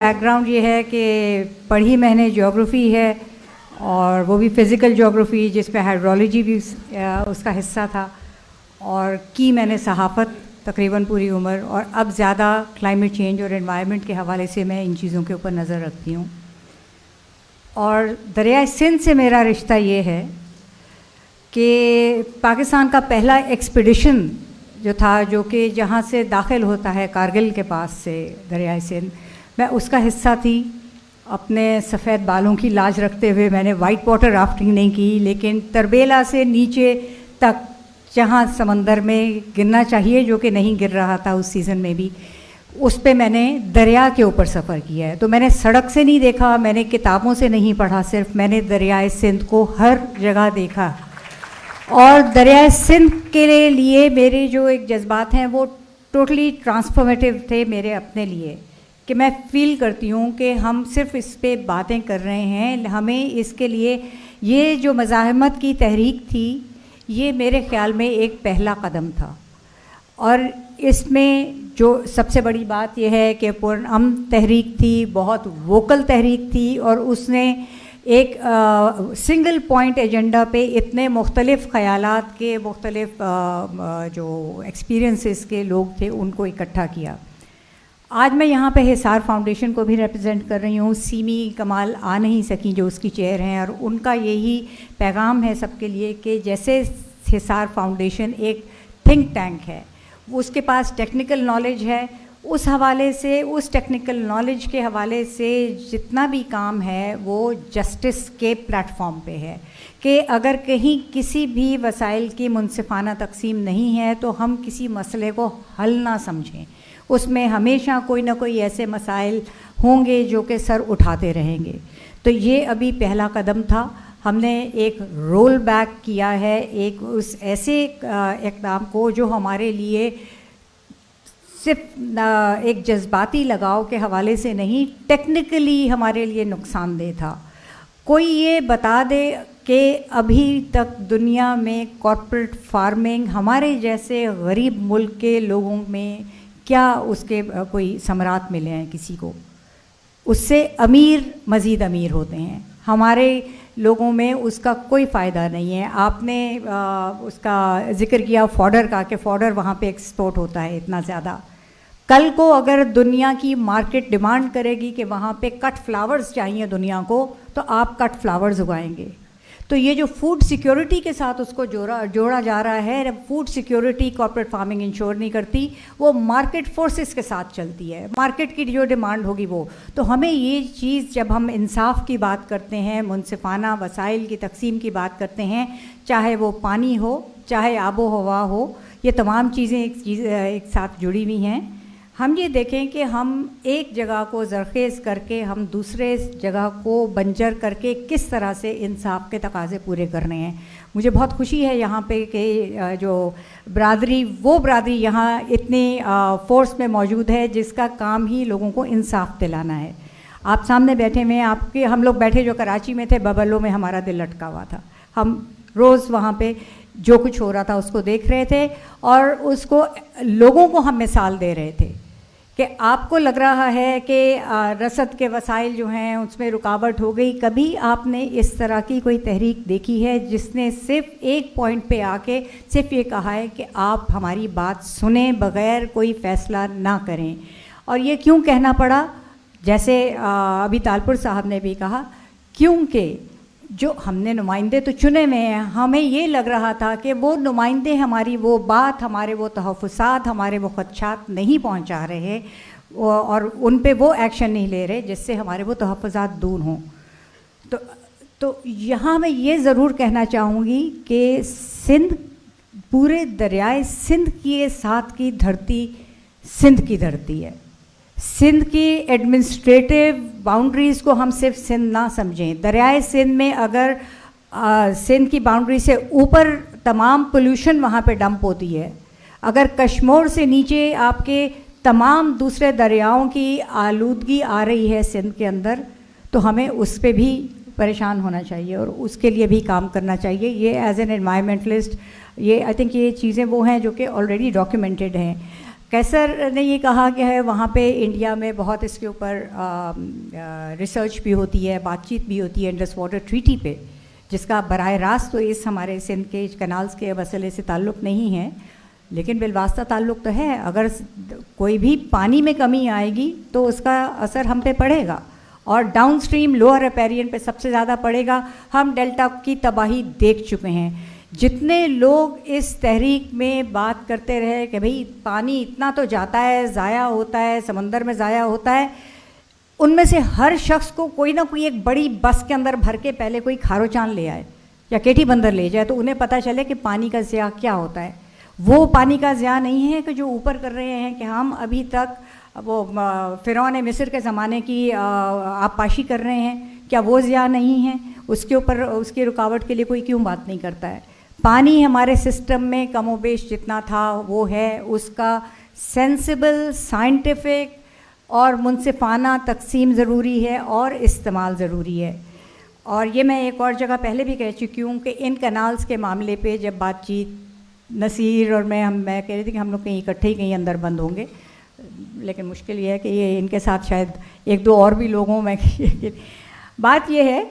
Back ground یہ ہے کہ پڑھی میں نے جیوگرافی ہے اور وہ بھی فزیکل جیوگرافی جس پہ ہائیڈرولوجی بھی اس کا حصہ تھا، اور کی میں نے صحافت تقریباً پوری عمر، اور اب زیادہ کلائمیٹ چینج اور انوائرمنٹ کے حوالے سے میں ان چیزوں کے اوپر نظر رکھتی ہوں۔ اور دریائے سندھ سے میرا رشتہ یہ ہے کہ پاکستان کا پہلا ایکسپیڈیشن جو تھا، جو کہ جہاں سے داخل ہوتا ہے کارگل کے پاس سے دریائے سندھ، میں اس کا حصہ تھی۔ اپنے سفید بالوں کی لاج رکھتے ہوئے میں نے وائٹ واٹر رافٹنگ نہیں کی، لیکن تربیلا سے نیچے تک جہاں سمندر میں گرنا چاہیے جو کہ نہیں گر رہا تھا اس سیزن میں بھی، اس پہ میں نے دریا کے اوپر سفر کیا ہے۔ تو میں نے سڑک سے نہیں دیکھا، میں نے کتابوں سے نہیں پڑھا، صرف میں نے دریائے سندھ کو ہر جگہ دیکھا۔ اور دریائے سندھ کے لیے میرے جو ایک جذبات ہیں وہ ٹوٹلی ٹرانسفارمیٹیو تھے میرے اپنے لیے، کہ میں فیل کرتی ہوں کہ ہم صرف اس پہ باتیں کر رہے ہیں، ہمیں اس کے لیے یہ جو مزاحمت کی تحریک تھی یہ میرے خیال میں ایک پہلا قدم تھا۔ اور اس میں جو سب سے بڑی بات یہ ہے کہ پرامن تحریک تھی، بہت ووکل تحریک تھی، اور اس نے ایک سنگل پوائنٹ ایجنڈا پہ اتنے مختلف خیالات کے مختلف جو ایکسپیرینسز کے لوگ تھے ان کو اکٹھا کیا۔ آج میں یہاں پہ حصار فاؤنڈیشن کو بھی ریپرزینٹ کر رہی ہوں۔ سیمی کمال آ نہیں سکیں جو اس کی چیئر ہیں، اور ان کا یہی پیغام ہے سب کے لیے کہ جیسے حصار فاؤنڈیشن ایک تھنک ٹینک ہے، اس کے پاس ٹیکنیکل نالج ہے، اس حوالے سے اس ٹیکنیکل نالج کے حوالے سے جتنا بھی کام ہے وہ جسٹس کے پلیٹ فارم پہ ہے، کہ اگر کہیں کسی بھی وسائل کی منصفانہ تقسیم نہیں ہے تو ہم کسی مسئلے کو حل نہ سمجھیں، اس میں ہمیشہ کوئی نہ کوئی ایسے مسائل ہوں گے جو کہ سر اٹھاتے رہیں گے۔ تو یہ ابھی پہلا قدم تھا، ہم نے ایک رول بیک کیا ہے ایک اس ایسے اقدام کو جو ہمارے لیے صرف ایک جذباتی لگاؤ کے حوالے سے نہیں، ٹیکنیکلی ہمارے لیے نقصان دہ تھا۔ کوئی یہ بتا دے کہ ابھی تک دنیا میں کارپوریٹ فارمنگ ہمارے جیسے غریب ملک کے لوگوں میں کیا اس کے کوئی ثمرات ملے ہیں کسی کو؟ اس سے امیر مزید امیر ہوتے ہیں، ہمارے لوگوں میں اس کا کوئی فائدہ نہیں ہے۔ آپ نے اس کا ذکر کیا فوڈر کا، کہ فوڈر وہاں پہ ایکسپورٹ ہوتا ہے اتنا زیادہ۔ کل کو اگر دنیا کی مارکیٹ ڈیمانڈ کرے گی کہ وہاں پہ کٹ فلاورز چاہیے دنیا کو، تو آپ کٹ فلاورز اگائیں گے۔ تو یہ جو فوڈ سیکیورٹی کے ساتھ اس کو جوڑا جا رہا ہے، food security corporate farming ensure نہیں کرتی، وہ مارکیٹ فورسز کے ساتھ چلتی ہے، مارکیٹ کی جو ڈیمانڈ ہوگی وہ۔ تو ہمیں یہ چیز جب ہم انصاف کی بات کرتے ہیں، منصفانہ وسائل کی تقسیم کی بات کرتے ہیں، چاہے وہ پانی ہو، چاہے آب و ہوا ہو، یہ تمام چیزیں ایک ساتھ جڑی ہوئی ہیں۔ ہم یہ دیکھیں کہ ہم ایک جگہ کو زرخیز کر کے ہم دوسرے جگہ کو بنجر کر کے کس طرح سے انصاف کے تقاضے پورے کرنے ہیں۔ مجھے بہت خوشی ہے یہاں پہ کہ جو وہ برادری یہاں اتنی فورس میں موجود ہے جس کا کام ہی لوگوں کو انصاف دلانا ہے۔ آپ سامنے بیٹھے ہوئے ہیں، ہم لوگ بیٹھے جو کراچی میں تھے، ببلو میں ہمارا دل لٹکا ہوا تھا، ہم روز وہاں پہ جو کچھ ہو رہا تھا اس کو دیکھ رہے تھے، اور اس کو لوگوں کو ہم مثال دے رہے تھے کہ آپ کو لگ رہا ہے کہ رسد کے وسائل جو ہیں اس میں رکاوٹ ہو گئی۔ کبھی آپ نے اس طرح کی کوئی تحریک دیکھی ہے جس نے صرف ایک پوائنٹ پہ آ کے صرف یہ کہا ہے کہ آپ ہماری بات سنیں بغیر کوئی فیصلہ نہ کریں؟ اور یہ کیوں کہنا پڑا؟ جیسے ابھی تالپور صاحب نے بھی کہا، کیونکہ جو ہم نے نمائندے تو چنے میں ہیں، ہمیں یہ لگ رہا تھا کہ وہ نمائندے ہماری وہ بات، ہمارے وہ تحفظات، ہمارے وہ خدشات نہیں پہنچا رہے، اور ان پہ وہ ایکشن نہیں لے رہے جس سے ہمارے وہ تحفظات دور ہوں۔ تو یہاں میں یہ ضرور کہنا چاہوں گی کہ سندھ، پورے دریائے سندھ کے ساتھ کی دھرتی سندھ کی دھرتی ہے۔ سندھ کی ایڈمنسٹریٹو باؤنڈریز کو ہم صرف سندھ نہ سمجھیں۔ دریائے سندھ میں اگر سندھ کی باؤنڈری سے اوپر تمام پولیوشن وہاں پہ ڈمپ ہوتی ہے، اگر کشمور سے نیچے آپ کے تمام دوسرے دریاؤں کی آلودگی آ رہی ہے سندھ کے اندر، تو ہمیں اس پہ بھی پریشان ہونا چاہیے اور اس کے لیے بھی کام کرنا چاہیے۔ یہ ایز این انوائرمنٹلسٹ، یہ آئی تھنک یہ چیزیں وہ ہیں جو کہ آلریڈی ڈاکیومنٹڈ ہیں۔ कैसर ने ये कहा कि है वहाँ पे इंडिया में बहुत इसके ऊपर रिसर्च भी होती है, बातचीत भी होती है इंडस वाटर ट्रीटी पे, जिसका बराह रास्त तो इस हमारे सिंध के कनाल्स के मसले से ताल्लुक़ नहीं है, लेकिन बिलवास्ता ताल्लुक़ तो है। अगर कोई भी पानी में कमी आएगी तो उसका असर हम पे पड़ेगा, और डाउन स्ट्रीम लोअर रिपेरियन पे सबसे ज़्यादा पड़ेगा। हम डेल्टा की तबाही देख चुके हैं। जितने लोग इस तहरीक में बात करते रहे कि भाई पानी इतना तो जाता है, ज़ाया होता है, समंदर में ज़ाया होता है, उनमें से हर शख्स को कोई ना कोई एक बड़ी बस के अंदर भर के पहले कोई खारोचान ले आए या केटी बंदर ले जाए, तो उन्हें पता चले कि पानी का ज़िया क्या होता है। वो पानी का ज़िया नहीं है कि जो ऊपर कर रहे हैं कि हम अभी तक वो फ़िरौन मिस्र के ज़माने की आबपाशी कर रहे हैं, क्या वो ज़िया नहीं है? उसके ऊपर उसकी रुकावट के लिए कोई क्यों बात नहीं करता है? पानी हमारे सिस्टम में कमोबेश जितना था वो है, उसका सेंसिबल, साइंटिफिक और मुनसिफाना तकसीम ज़रूरी है और इस्तेमाल ज़रूरी है। और ये मैं एक और जगह पहले भी कह चुकी हूँ कि इन कनाल्स के मामले पे जब बातचीत नसीर और मैं कह रही थी कि हम लोग कहीं इकट्ठे ही कहीं अंदर बंद होंगे, लेकिन मुश्किल ये है कि ये इनके साथ शायद एक दो और भी लोग हों। मैं बात ये है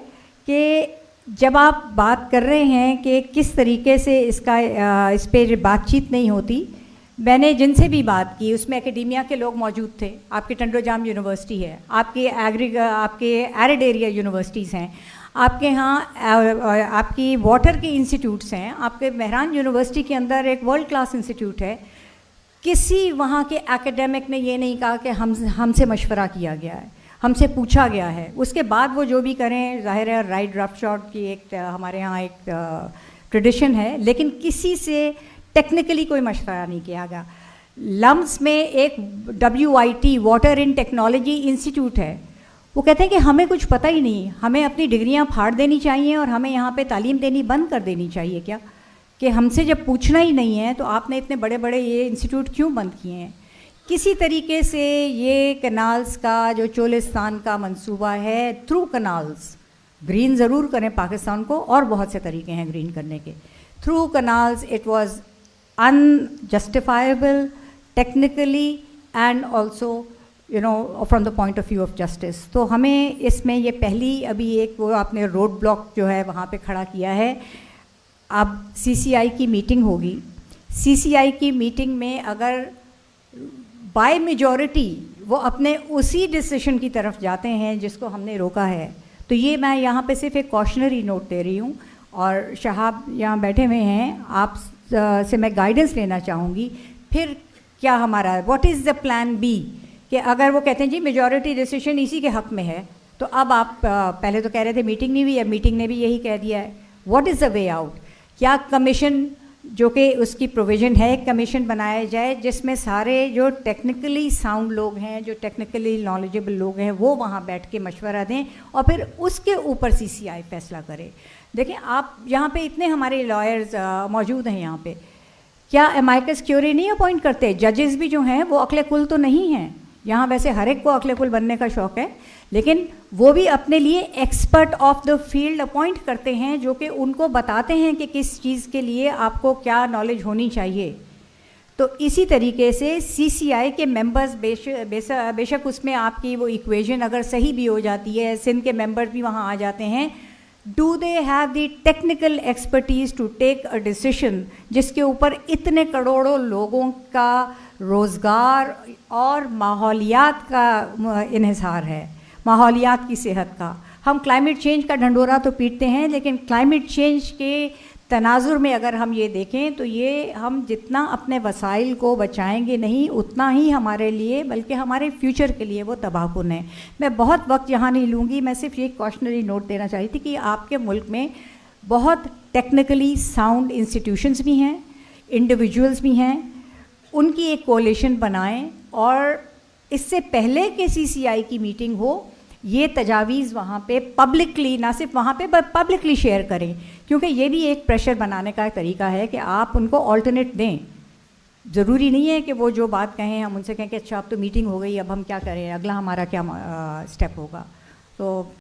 कि जब आप बात कर रहे हैं कि किस तरीके से इस पे बातचीत नहीं होती, मैंने जिनसे भी बात की उसमें एकेडेमिया के लोग मौजूद थे। आपकी टंडोजाम यूनिवर्सिटी है, आपके एरिड एरिया यूनिवर्सिटीज़ हैं, आपके यहाँ आपकी वाटर के इंस्टीट्यूट्स हैं, आपके मेहरान यूनिवर्सिटी के अंदर एक वर्ल्ड क्लास इंस्टीट्यूट है। किसी वहाँ के एकेडमिक ने ये नहीं कहा कि हमसे मशवरा किया गया है, हमसे पूछा गया है, उसके बाद वो जो भी करें, ज़ाहिर है राइट ड्राफ्ट शॉट की एक हमारे यहाँ एक ट्रेडिशन है, लेकिन किसी से टेक्निकली कोई मशवरा नहीं किया गया। लम्स में एक WIT water in technology institute है, वो कहते हैं कि हमें कुछ पता ही नहीं, हमें अपनी डिग्रियां फाड़ देनी चाहिए और हमें यहाँ पे तालीम देनी बंद कर देनी चाहिए क्या, कि हमसे जब पूछना ही नहीं है तो आपने इतने बड़े बड़े ये इंस्टीट्यूट क्यों बंद किए हैं। किसी तरीके से ये कनाल्स का जो चोलिस्तान का मंसूबा है, थ्रू कनाल्स ग्रीन ज़रूर करें पाकिस्तान को, और बहुत से तरीके हैं ग्रीन करने के, through canals it was unjustifiable technically and also from the point of view of justice. तो हमें इसमें ये पहली अभी एक वो आपने रोड ब्लॉक जो है वहाँ पे खड़ा किया है। अब CCI की मीटिंग होगी, CCI की मीटिंग में अगर बाय मेजॉरिटी वो अपने उसी डिसीजन की तरफ जाते हैं जिसको हमने रोका है, तो ये मैं यहाँ पे सिर्फ एक कॉशनरी नोट दे रही हूँ। और शहाब यहाँ बैठे हुए हैं, आप से मैं गाइडेंस लेना चाहूँगी, फिर क्या हमारा what is the plan B, कि अगर वो कहते हैं जी मेजॉरिटी डिसीजन इसी के हक़ में है, तो अब आप पहले तो कह रहे थे मीटिंग नहीं हुई, अब मीटिंग ने भी यही कह दिया है, what is the way out? क्या कमीशन, जो कि उसकी प्रोविज़न है, एक कमीशन बनाया जाए जिसमें सारे जो टेक्निकली साउंड लोग हैं, जो टेक्निकली नॉलेजेबल लोग हैं, वो वहाँ बैठ के मशवरा दें और फिर उसके ऊपर CCI फैसला करे। देखिए आप यहाँ पे इतने हमारे लॉयर्स मौजूद हैं यहाँ पे, क्या अमाइकस क्यूरी नहीं अपॉइंट करते? जजेस भी जो हैं वो अक्ले कुल तो नहीं हैं यहाँ, वैसे हर एक को अक्ले कुल बनने का शौक़ है, लेकिन वो भी अपने लिए expert of the field appoint करते हैं, जो कि उनको बताते हैं कि किस चीज़ के लिए आपको क्या नॉलेज होनी चाहिए। तो इसी तरीके से CCI के मेंबर्स बेशक उसमें आपकी वो इक्वेशन अगर सही भी हो जाती है, सिंध के मेंबर्स भी वहाँ आ जाते हैं, do they have the technical expertise to take a decision जिसके ऊपर इतने करोड़ों लोगों का रोज़गार और माहौलियात का इन्हिसार है, माहौलियात की सेहत का। हम क्लाइमेट चेंज का ढंढोरा तो पीटते हैं, लेकिन क्लाइमेट चेंज के तनाजुर में अगर हम ये देखें तो ये हम जितना अपने वसाइल को बचाएंगे नहीं, उतना ही हमारे लिए, बल्कि हमारे फ्यूचर के लिए वो तबाहकुन है। मैं बहुत वक्त यहाँ नहीं लूँगी, मैं सिर्फ ये कॉशनरी नोट देना चाहती थी कि आपके मुल्क में बहुत टेक्निकली साउंड इंस्टीट्यूशंस भी हैं, इंडिविजुअल्स भी हैं, उनकी एक कोalition बनाएं और इससे पहले कि CCI की मीटिंग हो ये तजावीज़ वहाँ पे पब्लिकली, ना सिर्फ वहाँ पे पब्लिकली शेयर करें, क्योंकि ये भी एक प्रेशर बनाने का तरीका है कि आप उनको ऑल्टरनेट दें। ज़रूरी नहीं है कि वो जो बात कहें हम उनसे कहें कि अच्छा अब तो मीटिंग हो गई, अब हम क्या करें, अगला हमारा क्या स्टेप होगा। तो